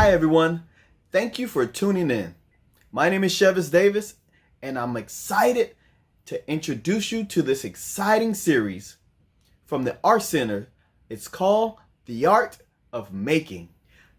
Hi everyone, thank you for tuning in. My name is Chivas Davis and I'm excited to introduce you to this exciting series from the Art Center. It's called The Art of Making.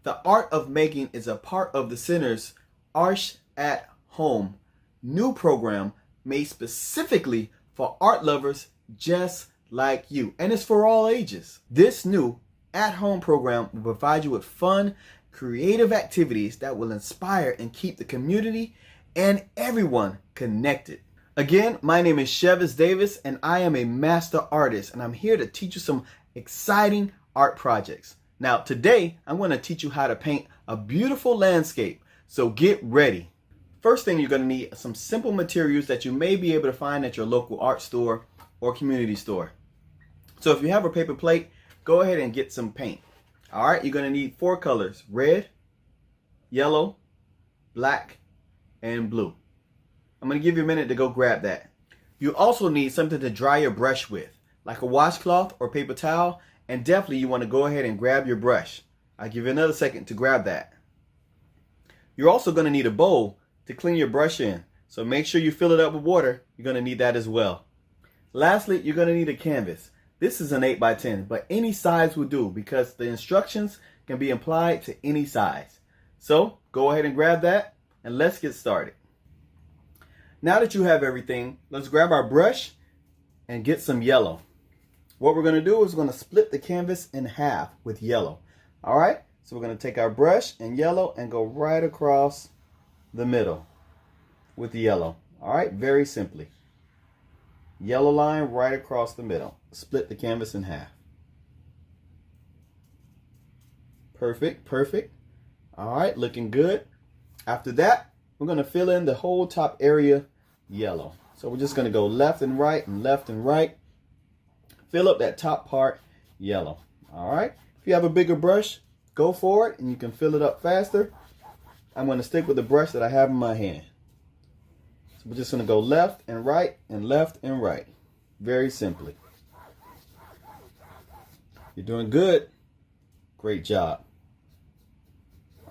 The Art of Making is a part of the Center's Art at Home new program made specifically for art lovers just like you, and it's for all ages. This new at-home program will provide you with fun, creative activities that will inspire and keep the community and everyone connected. Again, my name is Chivas Davis and I am a master artist, and I'm here to teach you some exciting art projects. Now today I'm going to teach you how to paint a beautiful landscape, so get ready. First thing, you're going to need some simple materials that you may be able to find at your local art store or community store. So if you have a paper plate, go ahead and get some paint. All right, you're going to need 4 colors: red, yellow, black, and blue. I'm going to give you a minute to go grab that. You also need something to dry your brush with, like a washcloth or paper towel, and definitely you want to go ahead and grab your brush. I'll give you another second to grab that. You're also going to need a bowl to clean your brush in, so make sure you fill it up with water. You're going to need that as well. Lastly, you're going to need a canvas. This is an 8x10, but any size will do because the instructions can be applied to any size. So go ahead and grab that and let's get started. Now that you have everything, let's grab our brush and get some yellow. What we're going to do is we're going to split the canvas in half with yellow. All right, so we're going to take our brush and yellow and go right across the middle with the yellow. All right, very simply. Yellow line right across the middle. Split the canvas in half. Perfect, perfect. All right, looking good. After that, we're going to fill in the whole top area yellow. So we're just going to go left and right and left and right. Fill up that top part yellow. All right, if you have a bigger brush, go for it and you can fill it up faster. I'm going to stick with the brush that I have in my hand. So we're just going to go left and right and left and right. Very simply. You're doing good. Great job.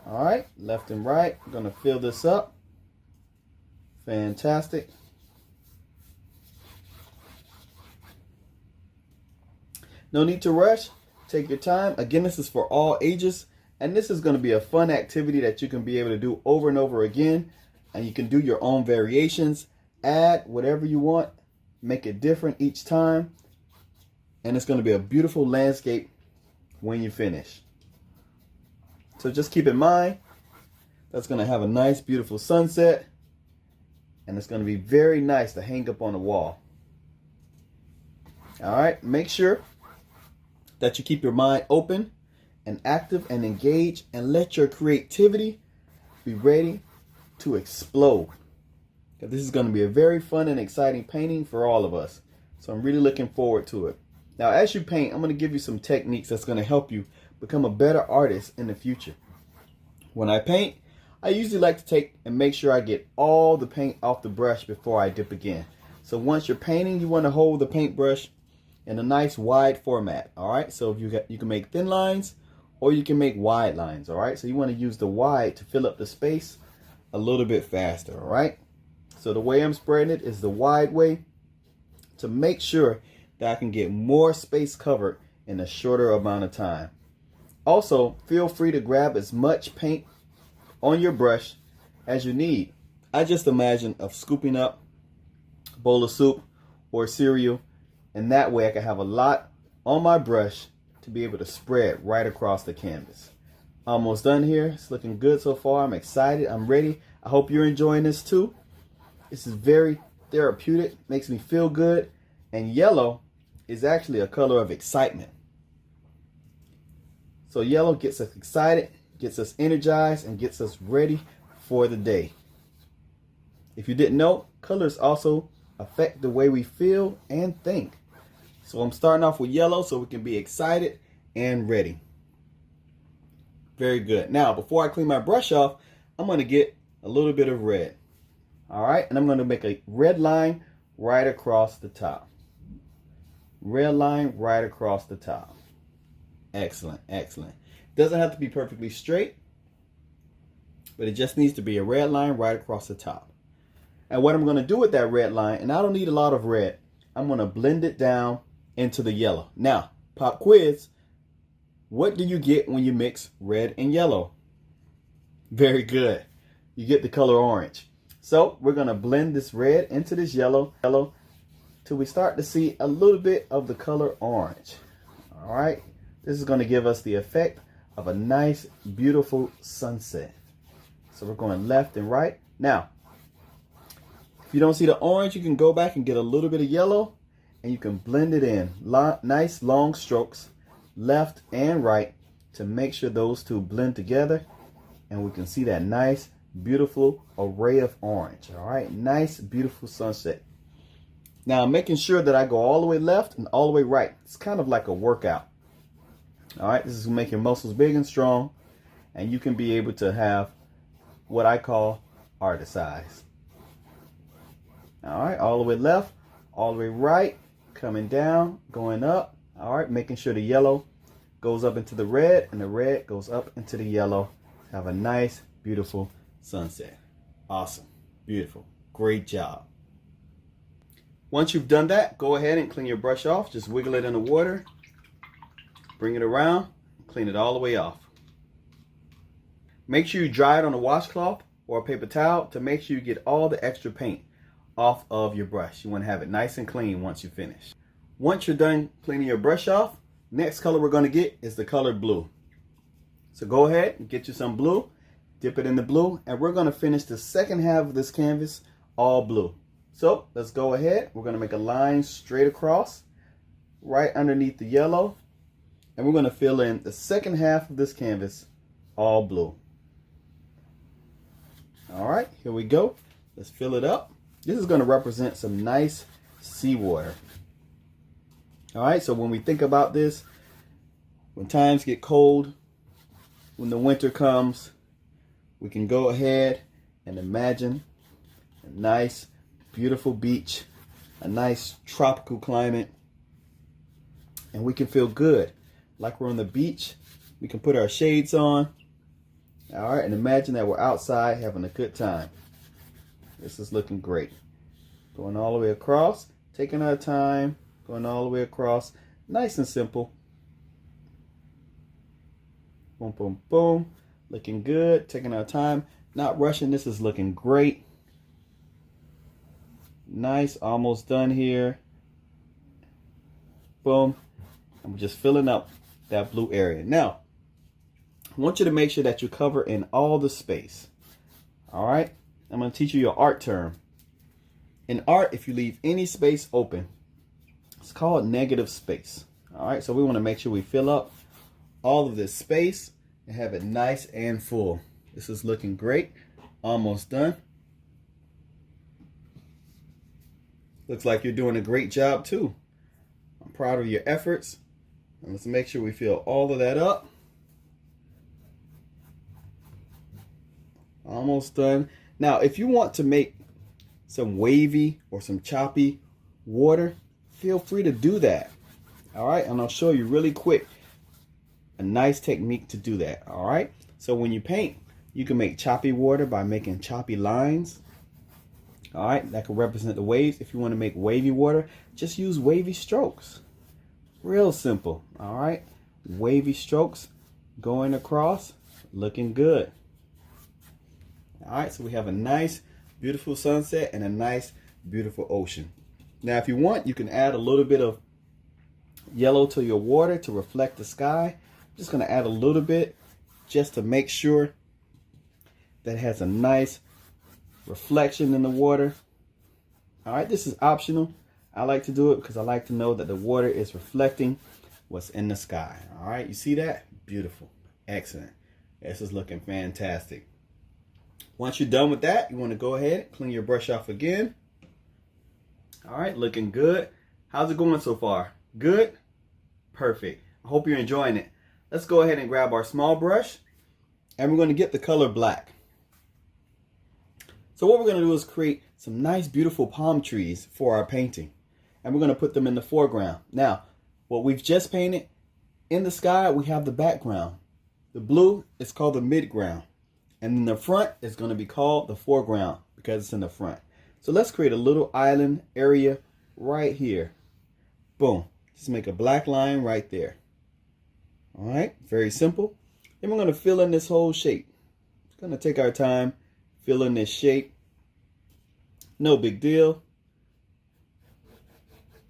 All right, left and right. I'm going to fill this up. Fantastic. No need to rush. Take your time. Again, this is for all ages. And this is going to be a fun activity that you can be able to do over and over again. And you can do your own variations. Add whatever you want. Make it different each time. And it's going to be a beautiful landscape when you finish. So just keep in mind, that's going to have a nice, beautiful sunset. And it's going to be very nice to hang up on the wall. All right, make sure that you keep your mind open and active and engaged, and let your creativity be ready to explode. This is going to be a very fun and exciting painting for all of us. So I'm really looking forward to it. Now, as you paint, I'm going to give you some techniques that's going to help you become a better artist in the future. When I paint, I usually like to take and make sure I get all the paint off the brush before I dip again. So once you're painting, you want to hold the paintbrush in a nice wide format. All right, so if you can make thin lines or you can make wide lines. All right, so you want to use the wide to fill up the space a little bit faster. All right, so the way I'm spreading it is the wide way to make sure that I can get more space covered in a shorter amount of time. Also, feel free to grab as much paint on your brush as you need. I just imagine of scooping up a bowl of soup or cereal, and that way I can have a lot on my brush to be able to spread right across the canvas. Almost done here. It's looking good so far. I'm excited. I'm ready. I hope you're enjoying this too. This is very therapeutic. Makes me feel good. And yellow is actually a color of excitement. So yellow gets us excited, gets us energized, and gets us ready for the day. If you didn't know, colors also affect the way we feel and think. So I'm starting off with yellow so we can be excited and ready. Very good. Now, before I clean my brush off, I'm going to get a little bit of red. All right, and I'm going to make a red line right across the top. Red line right across the top. Excellent, excellent. Doesn't have to be perfectly straight. but it just needs to be a red line right across the top. And what I'm going to do with that red line, and I don't need a lot of red, I'm going to blend it down into the yellow. Now, pop quiz, what do you get when you mix red and yellow? Very good. You get the color orange. So we're going to blend this red into this yellow till we start to see a little bit of the color orange. All right. This is going to give us the effect of a nice, beautiful sunset. So we're going left and right. Now, if you don't see the orange, you can go back and get a little bit of yellow and you can blend it in. Nice long strokes, left and right, to make sure those two blend together. And we can see that nice, beautiful array of orange. All right, nice, beautiful sunset. Now I'm making sure that I go all the way left and all the way right. It's kind of like a workout. All right, this is gonna make your muscles big and strong, and you can be able to have what I call artist eyes. All right, all the way left, all the way right, coming down, going up. All right, making sure the yellow goes up into the red and the red goes up into the yellow. Have a nice, beautiful sunset. Awesome, beautiful, great job. Once you've done that, go ahead and clean your brush off. Just wiggle it in the water, bring it around, clean it all the way off. Make sure you dry it on a washcloth or a paper towel to make sure you get all the extra paint off of your brush. You want to have it nice and clean once you finish. Once you're done cleaning your brush off, next color we're going to get is the color blue. So go ahead and get you some blue, dip it in the blue, and we're going to finish the second half of this canvas all blue. So let's go ahead. We're going to make a line straight across right underneath the yellow, and we're going to fill in the second half of this canvas all blue. All right, here we go. Let's fill it up. This is going to represent some nice seawater. All right, so when we think about this, when times get cold, when the winter comes, we can go ahead and imagine a nice, beautiful beach, a nice tropical climate, and we can feel good like we're on the beach. We can put our shades on, all right, and imagine that we're outside having a good time. This is looking great. Going all the way across, taking our time, going all the way across, nice and simple. Boom, boom, boom. Looking good, taking our time, not rushing. This is looking great. Nice, almost done here. Boom. I'm just filling up that blue area. Now, I want you to make sure that you cover in all the space. All right? I'm going to teach you your art term. In art, if you leave any space open, it's called negative space. All right? So we want to make sure we fill up all of this space and have it nice and full. This is looking great. Almost done. Looks like you're doing a great job too. I'm proud of your efforts. And let's make sure we fill all of that up. Almost done. Now, if you want to make some wavy or some choppy water, feel free to do that. All right, and I'll show you really quick a nice technique to do that. All right, so when you paint, you can make choppy water by making choppy lines. All right, that can represent the waves. If you want to make wavy water, just use wavy strokes. Real simple. All right, wavy strokes going across, looking good. All right, so we have a nice, beautiful sunset and a nice, beautiful ocean. Now, if you want, you can add a little bit of yellow to your water to reflect the sky. I'm just going to add a little bit just to make sure that it has a nice reflection in the water. All right, this is optional. I like to do it because I like to know that the water is reflecting what's in the sky. All right, you see that? Beautiful. Excellent. This is looking fantastic. Once you're done with that, you want to go ahead, clean your brush off again. All right, looking good. How's it going so far? Good? Perfect. I hope you're enjoying it. Let's go ahead and grab our small brush, and we're going to get the color black. So what we're going to do is create some nice, beautiful palm trees for our painting, and we're going to put them in the foreground. Now, what we've just painted, in the sky, we have the background. The blue is called the midground. And then the front is going to be called the foreground because it's in the front. So let's create a little island area right here. Boom. Just make a black line right there. All right, very simple. Then we're going to fill in this whole shape. It's going to take our time, fill in this shape. No big deal.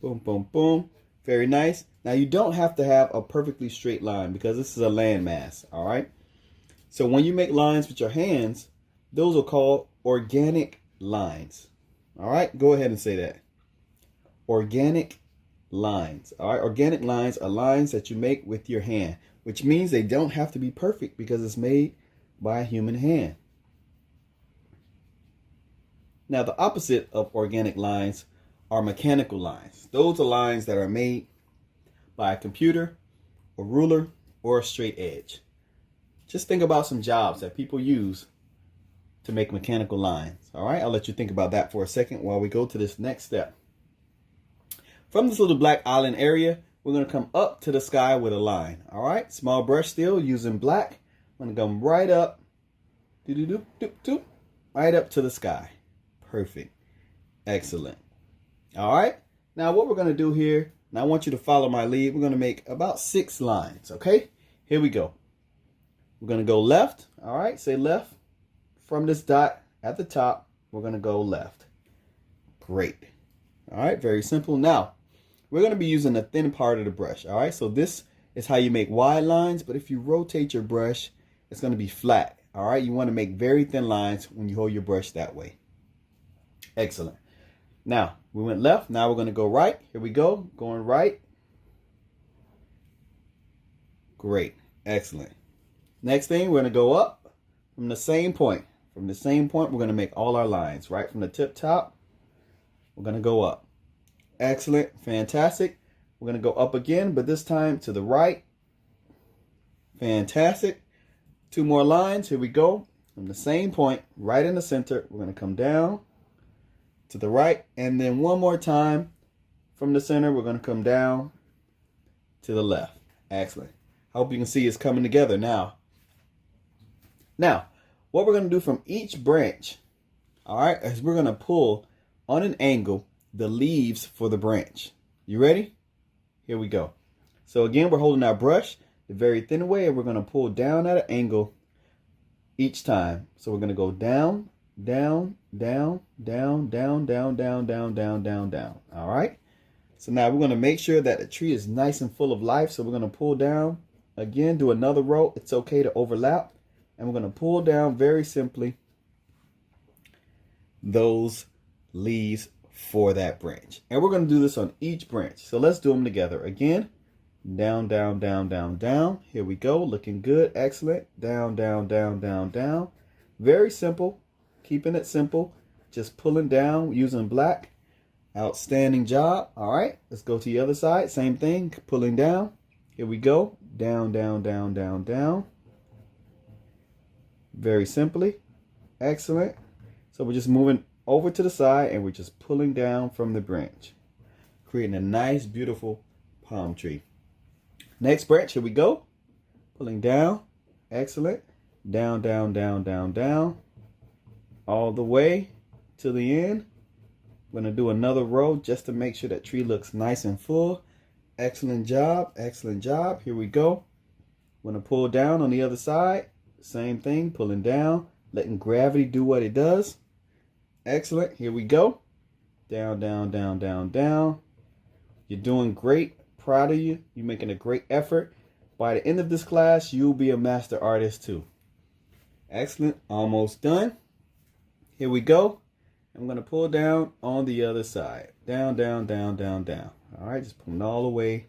Boom, boom, boom. Very nice. Now you don't have to have a perfectly straight line because this is a landmass, all right? So when you make lines with your hands, those are called organic lines. All right, go ahead and say that. Organic lines. All right, organic lines are lines that you make with your hand, which means they don't have to be perfect because it's made by a human hand. Now the opposite of organic lines are mechanical lines. Those are lines that are made by a computer, a ruler, or a straight edge. Just think about some jobs that people use to make mechanical lines. All right, I'll let you think about that for a second while we go to this next step. From this little black island area, we're going to come up to the sky with a line. All right, small brush still using black. I'm going to come right up, right up to the sky. Perfect. Excellent. All right, now what we're going to do here, and I want you to follow my lead, we're going to make about 6 lines, okay? Here we go. We're going to go left, all right, say left. From this dot at the top, we're going to go left. Great. All right, very simple. Now, we're going to be using the thin part of the brush, all right? So this is how you make wide lines, but if you rotate your brush, it's going to be flat, all right? You want to make very thin lines when you hold your brush that way. Excellent. Now, we went left. Now we're going to go right. Here we go. Going right. Great. Excellent. Next thing, we're going to go up from the same point. From the same point, we're going to make all our lines. Right from the tip top, we're going to go up. Excellent. Fantastic. We're going to go up again, but this time to the right. Fantastic. 2 more lines. Here we go. From the same point, right in the center, we're going to come down to the right, and then one more time from the center, we're going to come down to the left. Excellent. Hope you can see it's coming together now. Now, what we're going to do from each branch, all right, is we're going to pull on an angle the leaves for the branch. You ready? Here we go. So again, we're holding our brush the very thin way, and we're going to pull down at an angle each time. So we're going to go down, down, down, down, down, down, down, down, down, down, down. All right. So now we're going to make sure that the tree is nice and full of life. So we're going to pull down again, do another row. It's okay to overlap. And we're going to pull down very simply those leaves for that branch. And we're going to do this on each branch. So let's do them together. Again, down, down, down, down, down. Here we go. Looking good. Excellent. Down, down, down, down, down. Very simple. Keeping it simple. Just pulling down using black. Outstanding job. All right. Let's go to the other side. Same thing. Pulling down. Here we go. Down, down, down, down, down. Very simply. Excellent. So we're just moving over to the side and we're just pulling down from the branch, creating a nice, beautiful palm tree. Next branch, here we go. Pulling down. Excellent. Down, down, down, down, down. All the way to the end. We're going to do another row just to make sure that tree looks nice and full. Excellent job. Excellent job. Here we go. We're going to pull down on the other side. Same thing, pulling down, letting gravity do what it does. Excellent. Here we go. Down, down, down, down, down. You're doing great. Proud of you. You're making a great effort. By the end of this class, you'll be a master artist too. Excellent. Almost done. Here we go. I'm going to pull down on the other side. Down, down, down, down, down. All right, just pulling all the way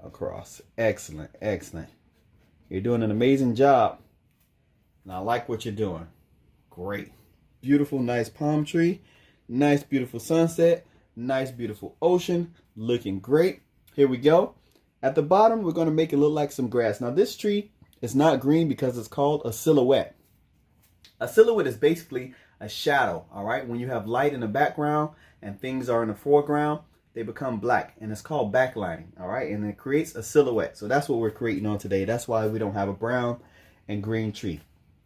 across. Excellent. Excellent. You're doing an amazing job. And I like what you're doing. Great. Beautiful, nice palm tree. Nice, beautiful sunset. Nice, beautiful ocean. Looking great. Here we go. At the bottom, we're going to make it look like some grass. Now, this tree is not green because it's called a silhouette. A silhouette is basically a shadow, all right? When you have light in the background and things are in the foreground, they become black, and it's called backlighting, all right? And it creates a silhouette. So that's what we're creating on today. That's why we don't have a brown and green tree.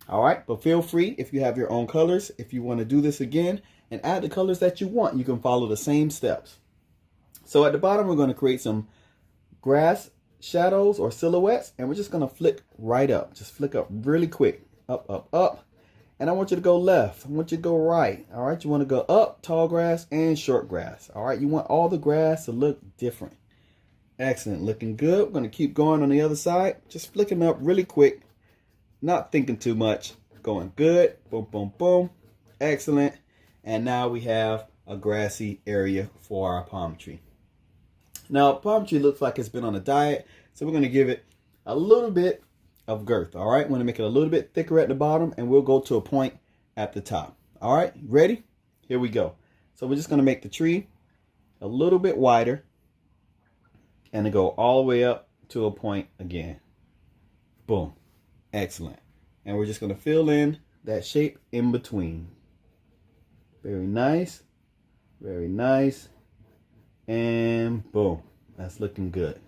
All right, but feel free if you have your own colors, if you want to do this again and add the colors that you want, you can follow the same steps. So at the bottom, we're going to create some grass shadows or silhouettes, and we're just going to flick right up. Just flick up really quick. Up, up, up. And I want you to go left. I want you to go right. All right, you want to go up, tall grass and short grass. All right, you want all the grass to look different. Excellent, looking good. We're going to keep going on the other side. Just flicking up really quick. Not thinking too much. Going good. Boom, boom, boom. Excellent. And now we have a grassy area for our palm tree. Now, palm tree looks like it's been on a diet, so we're going to give it a little bit of girth. All right, we're going to make it a little bit thicker at the bottom, and we'll go to a point at the top. All right, ready? Here we go. So we're just going to make the tree a little bit wider and to go all the way up to a point again. Boom. Excellent. And we're just going to fill in that shape in between. Very nice. Very nice. And boom. That's looking good.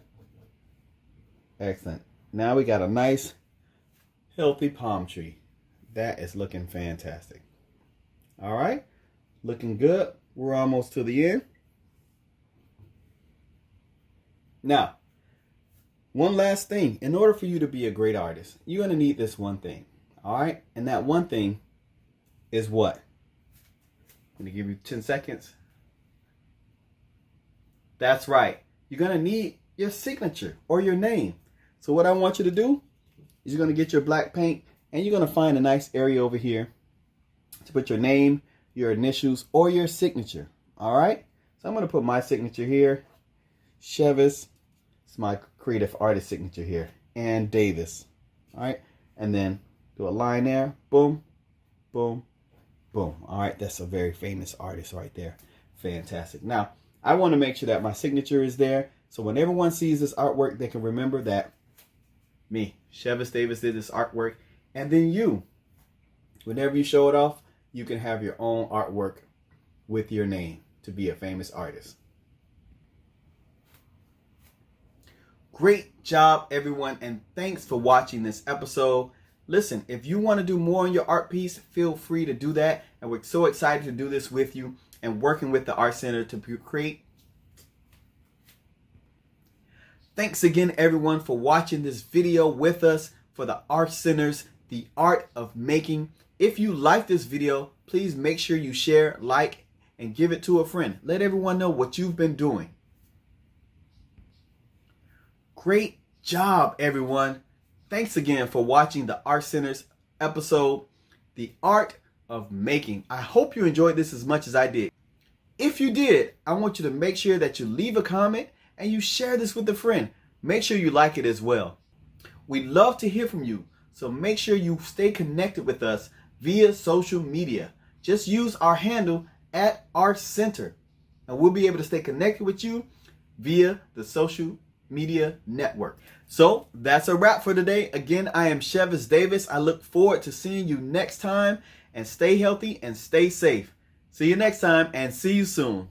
Excellent. Now we got a nice, healthy palm tree. That is looking fantastic. All right. Looking good. We're almost to the end. Now, one last thing. In order for you to be a great artist, you're going to need this one thing. All right? And that one thing is what? I'm going to give you 10 seconds. That's right. You're going to need your signature or your name. So what I want you to do is you're going to get your black paint and you're going to find a nice area over here to put your name, your initials, or your signature. All right? So I'm going to put my signature here. Chivas. It's my creative artist signature here. And Davis. All right? And then do a line there. Boom, boom, boom. All right? That's a very famous artist right there. Fantastic. Now, I want to make sure that my signature is there. So when everyone sees this artwork, they can remember that me, Chivas Davis, did this artwork. And then you, whenever you show it off, you can have your own artwork with your name to be a famous artist. Great job, everyone, and thanks for watching this episode. Listen, if you want to do more on your art piece, feel free to do that. And we're so excited to do this with you and working with the Art Center to create. Thanks again, everyone, for watching this video with us for the Art Center's The Art of Making. If you like this video, please make sure you share, like, and give it to a friend. Let everyone know what you've been doing. Great job, everyone. Thanks again for watching the Art Center's episode, The Art of Making. I hope you enjoyed this as much as I did. If you did, I want you to make sure that you leave a comment and you share this with a friend. Make sure you like it as well. We'd love to hear from you, so make sure you stay connected with us via social media. Just use our handle at Art Center, and we'll be able to stay connected with you via the social media network. So that's a wrap for today. Again, I am Chivas Davis. I look forward to seeing you next time, and stay healthy and stay safe. See you next time, and see you soon.